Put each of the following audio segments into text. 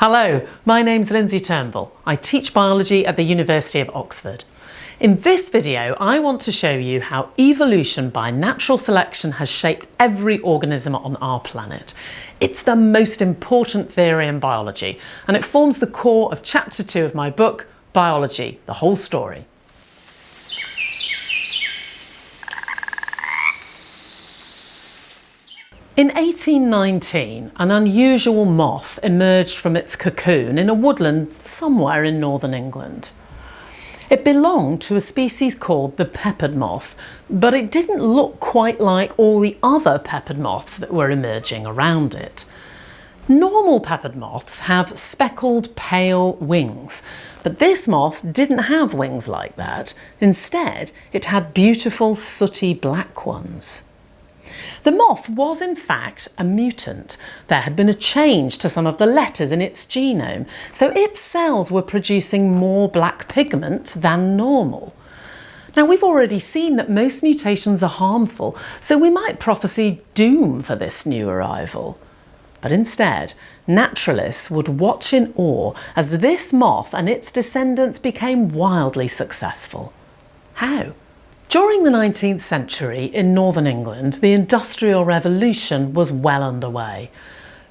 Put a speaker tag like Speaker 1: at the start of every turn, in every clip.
Speaker 1: Hello, my name's Lindsay Turnbull. I teach biology at the University of Oxford. In this video, I want to show you how evolution by natural selection has shaped every organism on our planet. It's the most important theory in biology, and it forms the core of chapter 2 of my book, Biology, the Whole Story. In 1819, an unusual moth emerged from its cocoon in a woodland somewhere in northern England. It belonged to a species called the peppered moth, but it didn't look quite like all the other peppered moths that were emerging around it. Normal peppered moths have speckled pale wings, but this moth didn't have wings like that. Instead, it had beautiful sooty black ones. The moth was in fact a mutant. There had been a change to some of the letters in its genome, so its cells were producing more black pigment than normal. Now, we've already seen that most mutations are harmful, so we might prophesy doom for this new arrival. But instead, naturalists would watch in awe as this moth and its descendants became wildly successful. How? During the 19th century in northern England, the Industrial Revolution was well underway.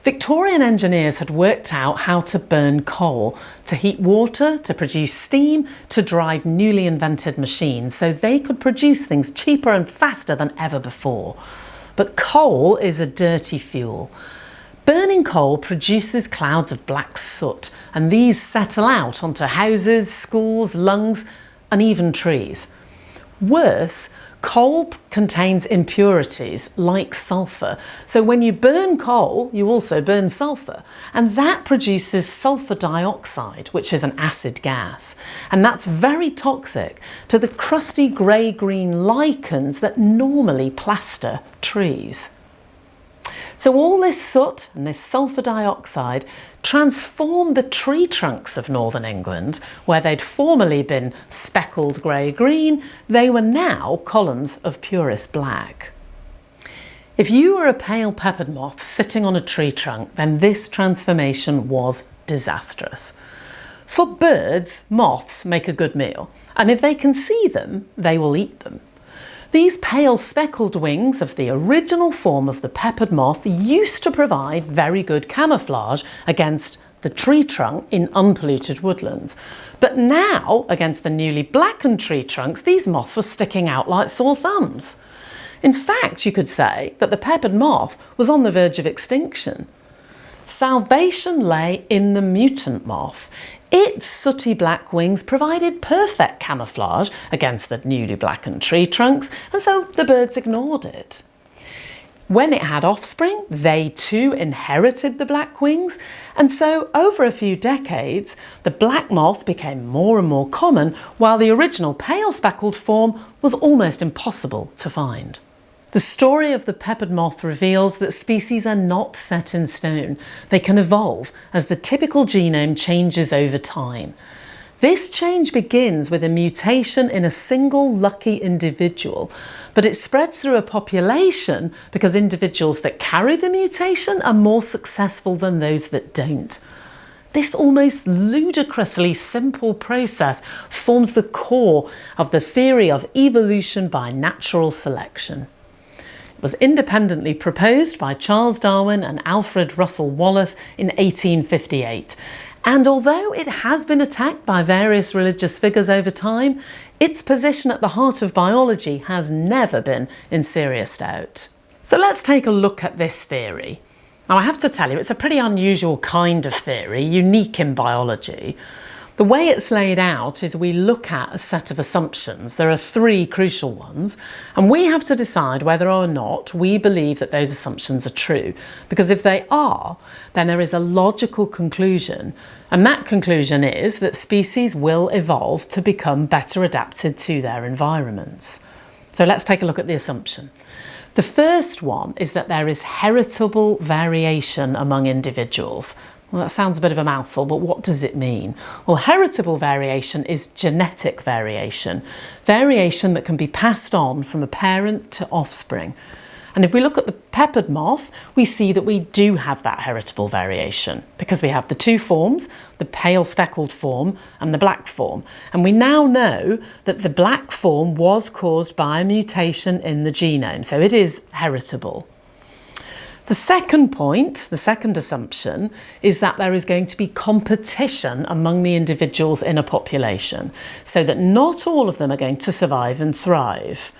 Speaker 1: Victorian engineers had worked out how to burn coal, to heat water, to produce steam, to drive newly invented machines so they could produce things cheaper and faster than ever before. But coal is a dirty fuel. Burning coal produces clouds of black soot, and these settle out onto houses, schools, lungs, and even trees. Worse, coal contains impurities like sulphur. So when you burn coal, you also burn sulphur. And that produces sulphur dioxide, which is an acid gas. And that's very toxic to the crusty grey-green lichens that normally plaster trees. So all this soot and this sulphur dioxide transformed the tree trunks of northern England, where they'd formerly been speckled grey-green. They were now columns of purest black. If you were a pale peppered moth sitting on a tree trunk, then this transformation was disastrous. For birds, moths make a good meal, and if they can see them, they will eat them. These pale speckled wings of the original form of the peppered moth used to provide very good camouflage against the tree trunk in unpolluted woodlands. But now, against the newly blackened tree trunks, these moths were sticking out like sore thumbs. In fact, you could say that the peppered moth was on the verge of extinction. Salvation lay in the mutant moth. Its sooty black wings provided perfect camouflage against the newly blackened tree trunks, and so the birds ignored it. When it had offspring, they too inherited the black wings, and so over a few decades, the black moth became more and more common, while the original pale speckled form was almost impossible to find. The story of the peppered moth reveals that species are not set in stone. They can evolve as the typical genome changes over time. This change begins with a mutation in a single lucky individual, but it spreads through a population because individuals that carry the mutation are more successful than those that don't. This almost ludicrously simple process forms the core of the theory of evolution by natural selection. It was independently proposed by Charles Darwin and Alfred Russel Wallace in 1858. And although it has been attacked by various religious figures over time, its position at the heart of biology has never been in serious doubt. So let's take a look at this theory. Now, I have to tell you, it's a pretty unusual kind of theory, unique in biology. The way it's laid out is we look at a set of assumptions. There are 3 crucial ones, and we have to decide whether or not we believe that those assumptions are true. Because if they are, then there is a logical conclusion, and that conclusion is that species will evolve to become better adapted to their environments. So let's take a look at the assumption. The first one is that there is heritable variation among individuals. Well, that sounds a bit of a mouthful, but what does it mean? Well, heritable variation is genetic variation, variation that can be passed on from a parent to offspring. And if we look at the peppered moth, we see that we do have that heritable variation because we have the two forms, the pale speckled form and the black form. And we now know that the black form was caused by a mutation in the genome, so it is heritable. The second point, the second assumption, is that there is going to be competition among the individuals in a population, so that not all of them are going to survive and thrive.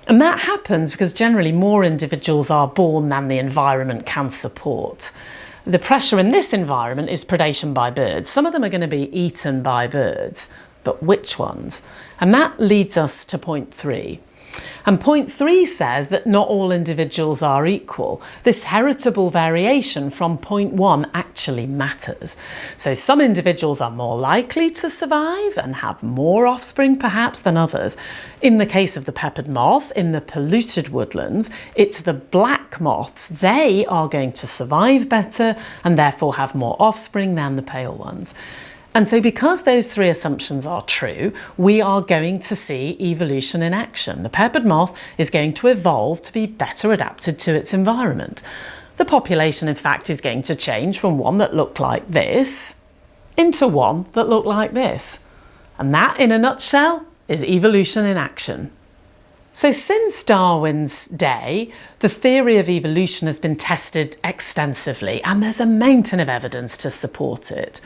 Speaker 1: And that happens because generally more individuals are born than the environment can support. The pressure in this environment is predation by birds. Some of them are going to be eaten by birds, but which ones? And that leads us to point 3. And point 3 says that not all individuals are equal. This heritable variation from point 1 actually matters. So some individuals are more likely to survive and have more offspring perhaps than others. In the case of the peppered moth, in the polluted woodlands, it's the black moths. They are going to survive better and therefore have more offspring than the pale ones. And so because those 3 assumptions are true, we are going to see evolution in action. The peppered moth is going to evolve to be better adapted to its environment. The population, in fact, is going to change from one that looked like this into one that looked like this. And that, in a nutshell, is evolution in action. So since Darwin's day, the theory of evolution has been tested extensively, and there's a mountain of evidence to support it.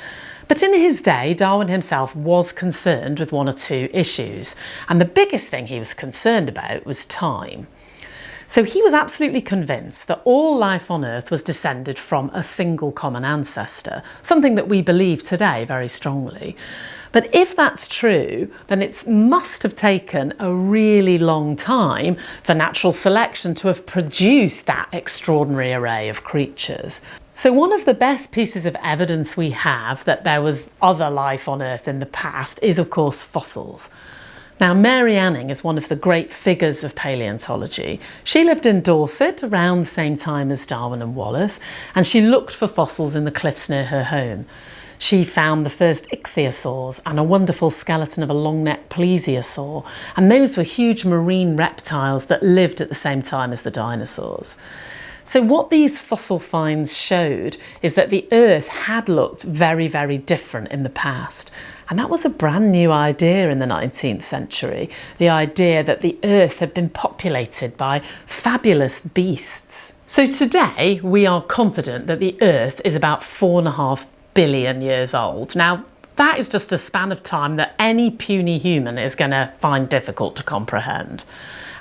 Speaker 1: But in his day, Darwin himself was concerned with one or two issues, and the biggest thing he was concerned about was time. So he was absolutely convinced that all life on Earth was descended from a single common ancestor, something that we believe today very strongly. But if that's true, then it must have taken a really long time for natural selection to have produced that extraordinary array of creatures. So one of the best pieces of evidence we have that there was other life on Earth in the past is, of course, fossils. Now, Mary Anning is one of the great figures of paleontology. She lived in Dorset around the same time as Darwin and Wallace, and she looked for fossils in the cliffs near her home. She found the first ichthyosaurs and a wonderful skeleton of a long-necked plesiosaur, and those were huge marine reptiles that lived at the same time as the dinosaurs. So what these fossil finds showed is that the Earth had looked very, very different in the past. And that was a brand new idea in the 19th century, the idea that the Earth had been populated by fabulous beasts. So today we are confident that the Earth is about 4.5 billion years old. Now, that is just a span of time that any puny human is going to find difficult to comprehend.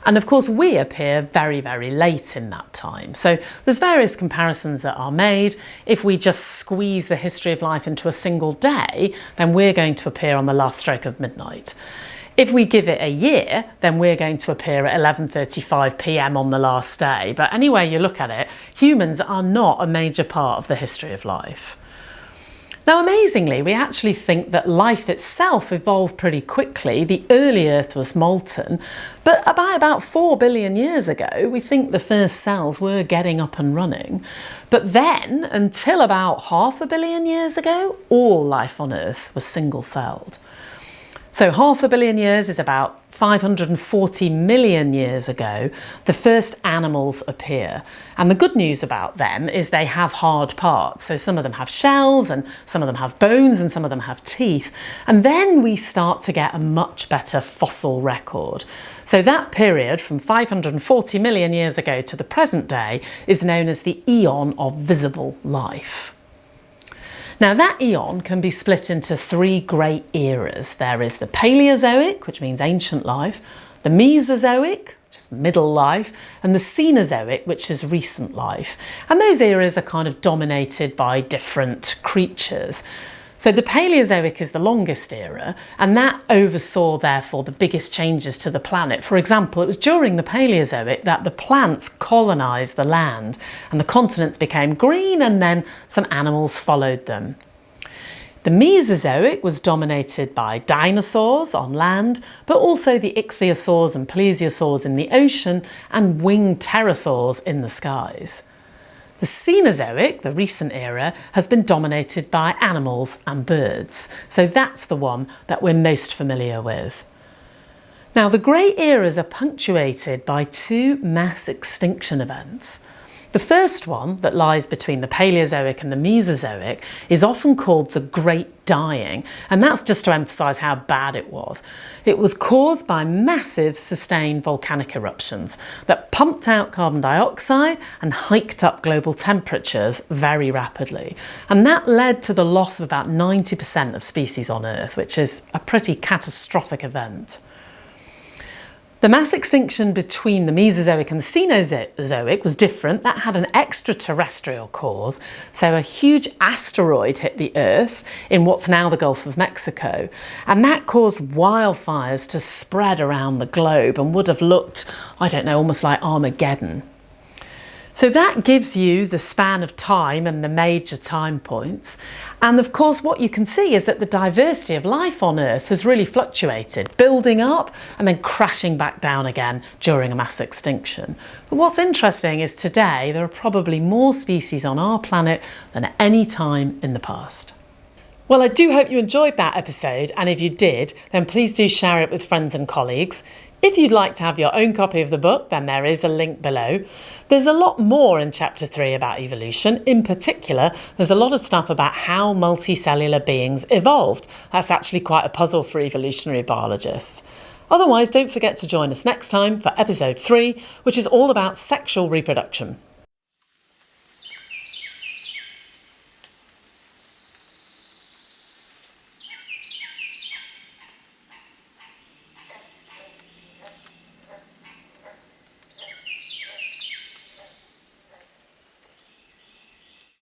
Speaker 1: And of course, we appear very, very late in that time. So there's various comparisons that are made. If we just squeeze the history of life into a single day, then we're going to appear on the last stroke of midnight. If we give it a year, then we're going to appear at 11:35 p.m. on the last day. But any way you look at it, humans are not a major part of the history of life. Now, amazingly, we actually think that life itself evolved pretty quickly. The early Earth was molten, but by about 4 billion years ago, we think the first cells were getting up and running. But then, until about 500 million years ago, all life on Earth was single-celled. So 500 million years is about 540 million years ago, the first animals appear. And the good news about them is they have hard parts. So some of them have shells and some of them have bones and some of them have teeth. And then we start to get a much better fossil record. So that period from 540 million years ago to the present day is known as the Eon of Visible Life. Now that eon can be split into 3 great eras. There is the Palaeozoic, which means ancient life, the Mesozoic, which is middle life, and the Cenozoic, which is recent life. And those eras are kind of dominated by different creatures. So the Palaeozoic is the longest era, and that oversaw, therefore, the biggest changes to the planet. For example, it was during the Palaeozoic that the plants colonised the land, and the continents became green, and then some animals followed them. The Mesozoic was dominated by dinosaurs on land, but also the ichthyosaurs and plesiosaurs in the ocean, and winged pterosaurs in the skies. The Cenozoic, the recent era, has been dominated by animals and birds. So that's the one that we're most familiar with. Now, the Great Eras are punctuated by two mass extinction events. The first one, that lies between the Paleozoic and the Mesozoic, is often called the Great Dying, and that's just to emphasise how bad it was. It was caused by massive sustained volcanic eruptions that pumped out carbon dioxide and hiked up global temperatures very rapidly. And that led to the loss of about 90% of species on Earth, which is a pretty catastrophic event. The mass extinction between the Mesozoic and the Cenozoic was different. That had an extraterrestrial cause. So a huge asteroid hit the Earth in what's now the Gulf of Mexico. And that caused wildfires to spread around the globe and would have looked, I don't know, almost like Armageddon. So that gives you the span of time and the major time points. And of course, what you can see is that the diversity of life on Earth has really fluctuated, building up and then crashing back down again during a mass extinction. But what's interesting is today there are probably more species on our planet than at any time in the past. Well, I do hope you enjoyed that episode, and if you did, then please do share it with friends and colleagues. If you'd like to have your own copy of the book, then there is a link below. There's a lot more in Chapter 3 about evolution. In particular, there's a lot of stuff about how multicellular beings evolved. That's actually quite a puzzle for evolutionary biologists. Otherwise, don't forget to join us next time for Episode 3, which is all about sexual reproduction.